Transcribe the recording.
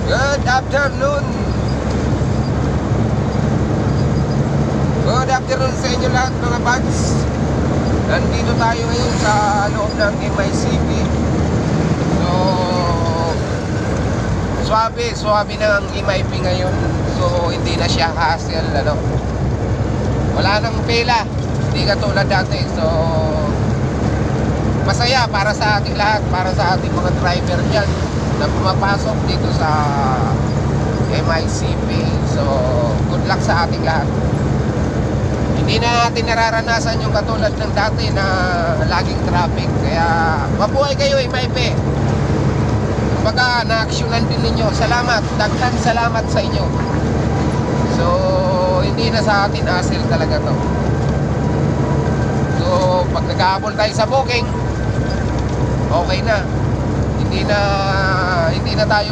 Good afternoon. Good afternoon sa inyo lahat mga buds. Nandito tayo ngayon sa loob ng MICP. So, swabe na ang MIP ngayon. So, hindi na siya hassle, ano. Wala nang pila. Hindi katulad dati. So, masaya para sa ating lahat, para sa ating mga driver dyan na pumapasok dito sa MICP. So, good luck sa ating lahat. Hindi na natin nararanasan yung katulad ng dati na laging traffic. Kaya mabuhay kayo MIP. Kumbaga na-actionan din ninyo. Salamat, daghan salamat sa inyo. So, hindi na sa atin hassle talaga to. So, pag naghahabol tayo sa booking, okay na. Hindi na tayo